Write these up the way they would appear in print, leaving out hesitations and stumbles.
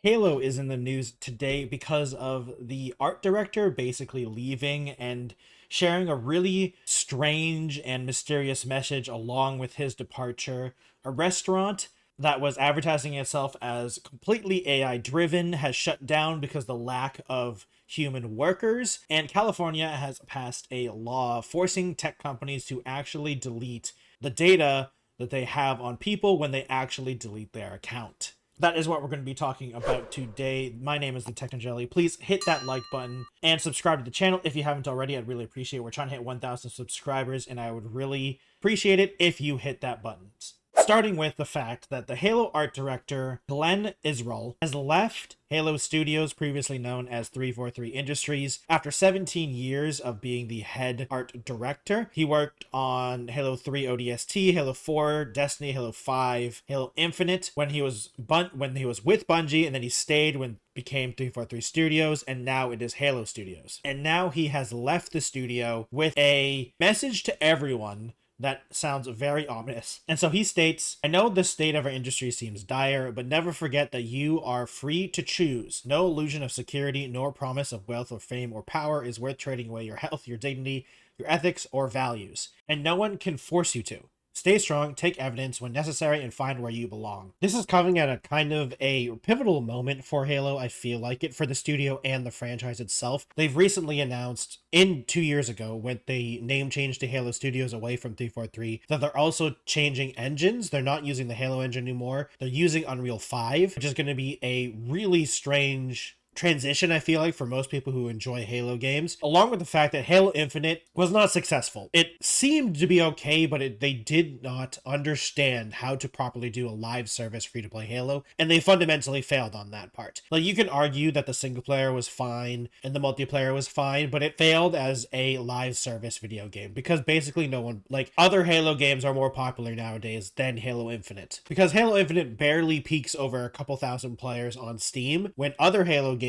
Halo is in the news today because of the art director basically leaving and sharing a really strange and mysterious message along with his departure. A restaurant that was advertising itself as completely AI driven has shut down because the lack of human workers, and California has passed a law forcing tech companies to actually delete the data that they have on people when they actually delete their account. That is what we're going to be talking about today. My name is the Technojelly. Please hit that like button and subscribe to the channel if you haven't already. I'd really appreciate it. We're trying to hit 1,000 subscribers, and I would really appreciate it if you hit that button. Starting with the fact that the Halo art director, Glenn Israel, has left Halo Studios, previously known as 343 Industries, after 17 years of being the head art director. He worked on Halo 3 ODST, Halo 4, Destiny, Halo 5, Halo Infinite when he was with Bungie, and then he stayed when became 343 Studios, and now it is Halo Studios. And now he has left the studio with a message to everyone that sounds very ominous. And so he states, I know the state of our industry seems dire, but never forget that you are free to choose. No illusion of security, nor promise of wealth or fame or power is worth trading away your health, your dignity, your ethics, or values. And no one can force you to. Stay strong, take evidence when necessary, and find where you belong. This is coming at a kind of a pivotal moment for Halo, I feel like it, for the studio and the franchise itself. They've recently announced, 2 years ago, when they name changed to Halo Studios away from 343, that they're also changing engines. They're not using the Halo engine anymore. They're using Unreal 5, which is going to be a really strange transition, I feel like, for most people who enjoy Halo games, along with the fact that Halo Infinite was not successful. It seemed to be okay, but they did not understand how to properly do a live service free-to-play Halo, and they fundamentally failed on that part. Like, you can argue that the single player was fine and the multiplayer was fine, but it failed as a live service video game because basically no one, like, other Halo games are more popular nowadays than Halo Infinite, because Halo Infinite barely peaks over a couple thousand players on Steam, when other Halo games,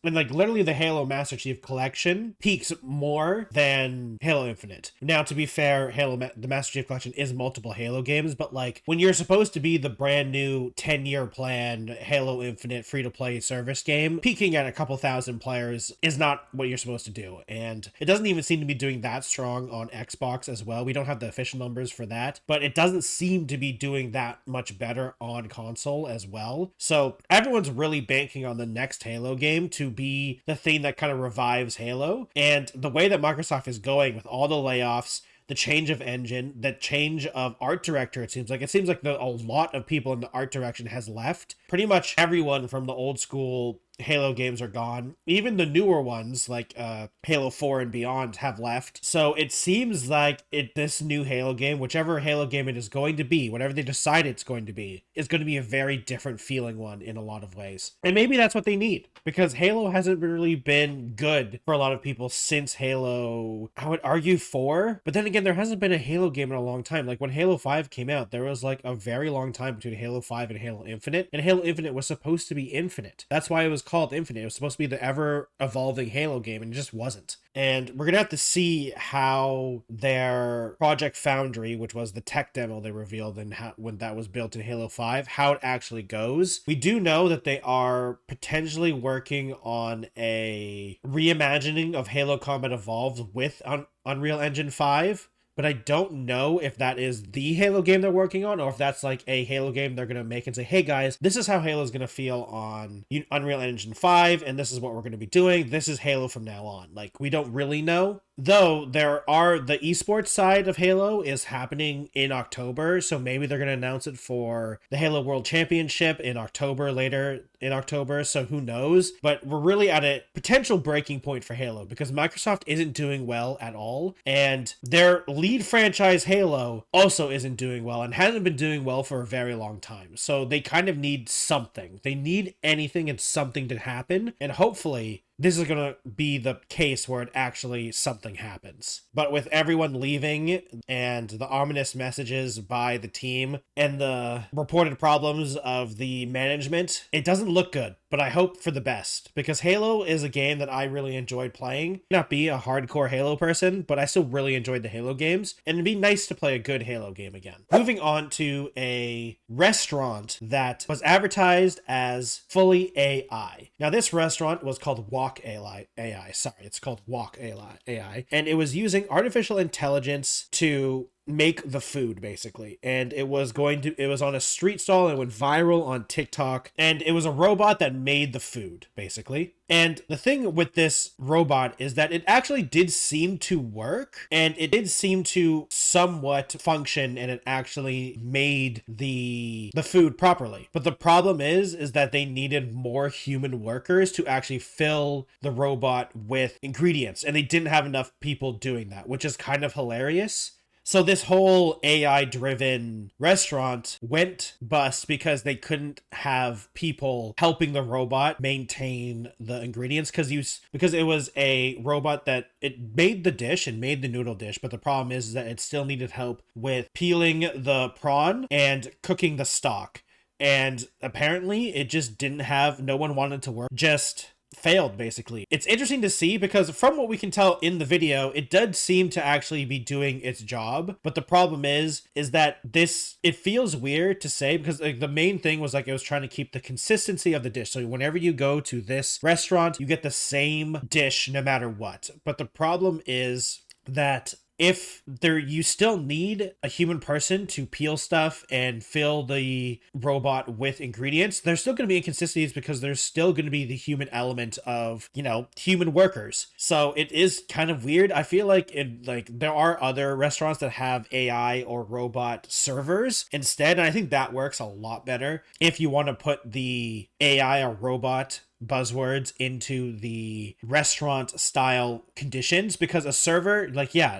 and like literally the Halo Master Chief Collection peaks more than Halo Infinite. Now, to be fair, the Master Chief Collection is multiple Halo games, but like when you're supposed to be the brand new 10-year plan Halo Infinite free-to-play service game, peaking at a couple thousand players is not what you're supposed to do, and it doesn't even seem to be doing that strong on Xbox as well. We don't have the official numbers for that, but it doesn't seem to be doing that much better on console as well. So everyone's really banking on the next Halo game to be the thing that kind of revives Halo. And the way that Microsoft is going with all the layoffs, the change of engine, the change of art director, it seems like a lot of people in the art direction has left. Pretty much everyone from the old school Halo games are gone. Even the newer ones, like Halo 4 and beyond, have left. So it seems like this new Halo game, whichever Halo game it is going to be, whatever they decide it's going to be, is going to be a very different feeling one in a lot of ways. And maybe that's what they need, because Halo hasn't really been good for a lot of people since Halo, I would argue, 4. But then again, there hasn't been a Halo game in a long time. Like when Halo 5 came out, there was like a very long time between Halo 5 and Halo Infinite, and Halo Infinite was supposed to be infinite. That's why it was called Infinite. It was supposed to be the ever evolving Halo game, and it just wasn't. And we're gonna have to see how their Project Foundry, which was the tech demo they revealed and when that was built in Halo 5, how it actually goes. We do know that they are potentially working on a reimagining of Halo Combat Evolved with Unreal Engine 5. But I don't know if that is the Halo game they're working on, or if that's like a Halo game they're going to make and say, hey guys, this is how Halo's going to feel on Unreal Engine 5, and this is what we're going to be doing. This is Halo from now on. Like, we don't really know. Though the esports side of Halo is happening in October, so maybe they're going to announce it for the Halo World Championship in October, later in October, so who knows. But we're really at a potential breaking point for Halo, because Microsoft isn't doing well at all, and their lead franchise Halo also isn't doing well and hasn't been doing well for a very long time. So they kind of need something. They need anything and something to happen, and hopefully this is going to be the case where it actually something happens. But with everyone leaving and the ominous messages by the team and the reported problems of the management, it doesn't look good. but I hope for the best because Halo is a game that I really enjoyed playing. Not be a hardcore Halo person, but I still really enjoyed the Halo games, and it'd be nice to play a good Halo game again. Moving on to a restaurant that was advertised as fully AI. Now, this restaurant was called Walk AI. Sorry, it's called Walk AI, and it was using artificial intelligence to make the food basically, and it was on a street stall and went viral on TikTok, and it was a robot that made the food basically. And the thing with this robot is that it actually did seem to work, and it did seem to somewhat function, and it actually made the food properly. But the problem is that they needed more human workers to actually fill the robot with ingredients, and they didn't have enough people doing that, which is kind of hilarious. So this whole AI-driven restaurant went bust because they couldn't have people helping the robot maintain the ingredients because it was a robot that it made the dish and made the noodle dish, but the problem is that it still needed help with peeling the prawn and cooking the stock. And apparently it just didn't have, no one wanted to work, just failed basically. It's interesting to see because from what we can tell in the video, it did seem to actually be doing its job, but the problem is that it feels weird to say because like the main thing was like it was trying to keep the consistency of the dish. So whenever you go to this restaurant, you get the same dish no matter what. But the problem is that you still need a human person to peel stuff and fill the robot with ingredients, there's still going to be inconsistencies because there's still going to be the human element of, human workers. So it is kind of weird. I feel like there are other restaurants that have AI or robot servers instead, and I think that works a lot better if you want to put the AI or robot buzzwords into the restaurant style conditions, because a server,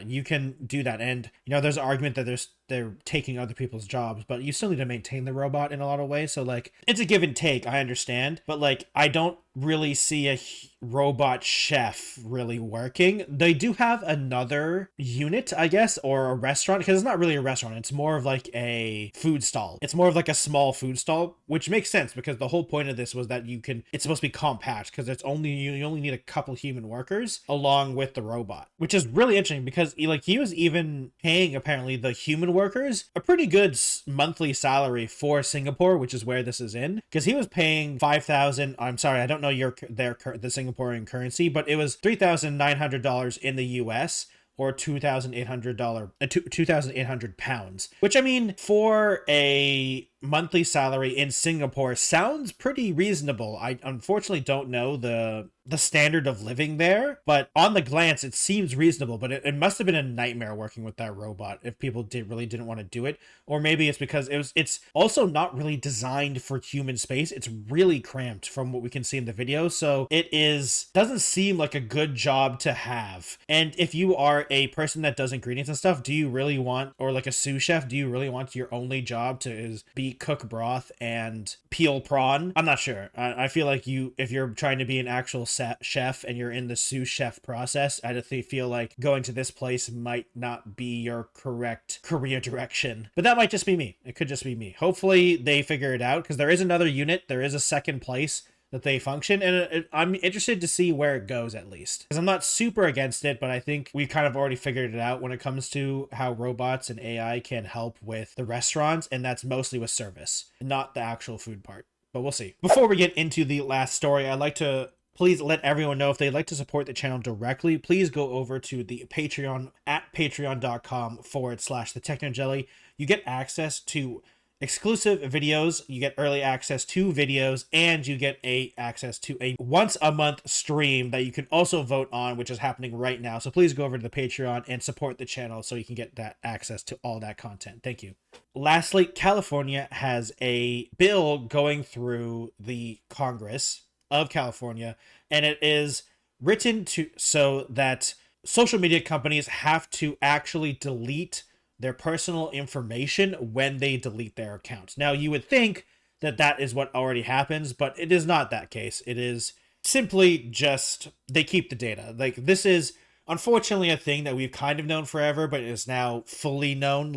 you can do that, and there's an argument that they're taking other people's jobs, but you still need to maintain the robot in a lot of ways. So it's a give and take, I understand, but I don't really see a robot chef really working. They do have another unit, I guess, or a restaurant, because it's not really a restaurant, it's more of like a food stall. It's more of like a small food stall, which makes sense because the whole point of this was that it's supposed to be compact because you only need a couple human workers along with the robot, which is really interesting because he was even paying apparently the human workers a pretty good monthly salary for Singapore, which is where this is in, because he was paying 5,000. I'm sorry, I don't know the Singaporean currency, but it was $3,900 in the US, or £2,800, which, I mean, for a monthly salary in Singapore sounds pretty reasonable. I unfortunately don't know the standard of living there, but on the glance it seems reasonable. But it must have been a nightmare working with that robot if people didn't want to do it, or maybe it's because it's also not really designed for human space. It's really cramped from what we can see in the video, so doesn't seem like a good job to have. And if you are a person that does ingredients and stuff, do you really want, or like a sous chef, do you really want your only job to be cook broth and peel prawn? I'm not sure. I feel like if you're trying to be an actual chef and you're in the sous chef process, I feel like going to this place might not be your correct career direction. But that might just be me. It could just be me. Hopefully they figure it out, because there is another unit. There is a second place that they function, and I'm interested to see where it goes, at least, because I'm not super against it, but I think we've kind of already figured it out when it comes to how robots and AI can help with the restaurants, and that's mostly with service, not the actual food part, but we'll see. Before we get into the last story, I'd like to please let everyone know if they'd like to support the channel directly, please go over to the Patreon at patreon.com/thetechnojelly. You get access to exclusive videos, you get early access to videos, and you get access to a once a month stream that you can also vote on, which is happening right now. So please go over to the Patreon and support the channel so you can get that access to all that content. Thank you. Lastly, California has a bill going through the Congress of California, and it is written so that social media companies have to actually delete their personal information when they delete their accounts. Now, you would think that is what already happens, but it is not that case. It is simply just they keep the data. This is unfortunately a thing that we've kind of known forever, but it is now fully known.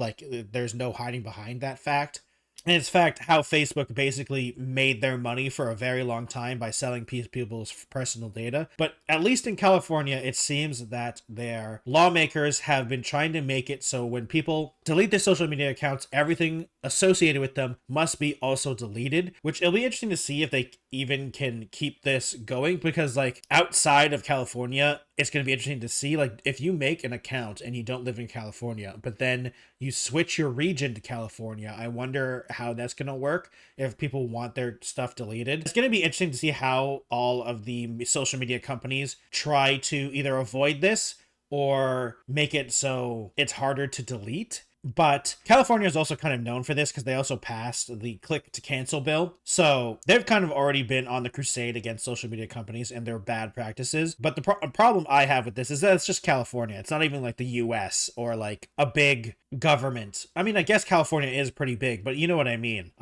There's no hiding behind that fact. And it's fact how Facebook basically made their money for a very long time by selling people's personal data. But at least in California, it seems that their lawmakers have been trying to make it so when people delete their social media accounts, everything associated with them must be also deleted, which it'll be interesting to see if they even can keep this going, because like outside of California, it's going to be interesting to see, like, if you make an account and you don't live in California, but then you switch your region to California, I wonder how that's going to work if people want their stuff deleted. It's going to be interesting to see how all of the social media companies try to either avoid this or make it so it's harder to delete. But California is also kind of known for this because they also passed the click to cancel bill. So they've kind of already been on the crusade against social media companies and their bad practices. But the problem I have with this is that it's just California. It's not even like the US or like a big government. I mean, I guess California is pretty big, but you know what I mean.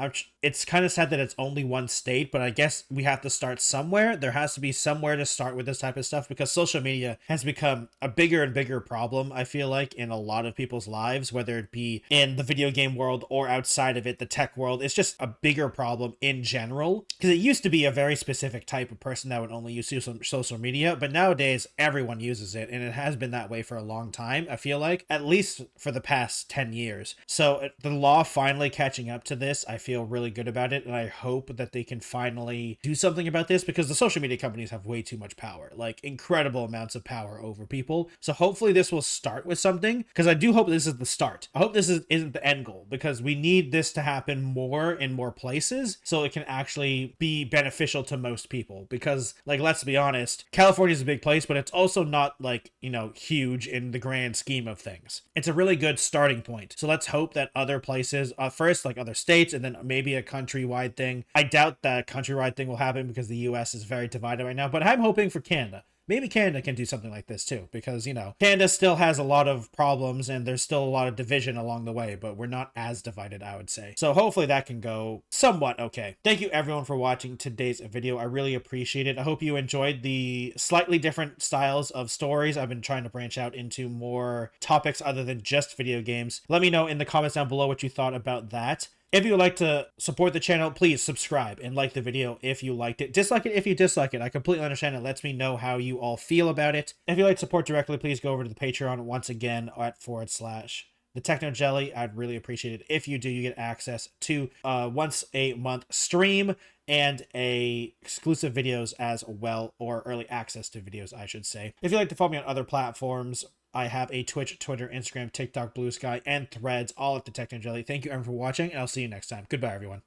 It's kind of sad that it's only one state, but I guess we have to start somewhere. There has to be somewhere to start with this type of stuff because social media has become a bigger and bigger problem, I feel like, in a lot of people's lives, whether it be in the video game world or outside of it, the tech world. It's just a bigger problem in general because it used to be a very specific type of person that would only use social media, but nowadays everyone uses it, and it has been that way for a long time, I feel like, at least for the past 10 years. So the law finally catching up to this, I feel really good about it, and I hope that they can finally do something about this because the social media companies have way too much power, like incredible amounts of power over people. So hopefully this will start with something, because I do hope this is the start. I hope this isn't the end goal, because we need this to happen more in more places so it can actually be beneficial to most people. Because, like, let's be honest, California is a big place, but it's also not, like, you know, huge in the grand scheme of things. It's a really good starting point. So let's hope that other places, first, like other states, and then maybe a countrywide thing. I doubt that countrywide thing will happen because the US is very divided right now, but I'm hoping for Canada. Maybe Canada can do something like this too, because, you know, Canada still has a lot of problems and there's still a lot of division along the way, but we're not as divided, I would say. So hopefully that can go somewhat okay. Thank you everyone for watching today's video. I really appreciate it. I hope you enjoyed the slightly different styles of stories. I've been trying to branch out into more topics other than just video games. Let me know in the comments down below what you thought about that. If you would like to support the channel, please subscribe and like the video if you liked it. Dislike it if you dislike it. I completely understand. It lets me know how you all feel about it. If you'd like to support directly, please go over to the Patreon once again at /the Techno Jelly. I'd really appreciate it. If you do, you get access to once a month stream and exclusive videos as well, or early access to videos, I should say. If you'd like to follow me on other platforms, I have a Twitch, Twitter, Instagram, TikTok, Blue Sky, and Threads, all at the Techno Jelly. Thank you everyone for watching, and I'll see you next time. Goodbye, everyone.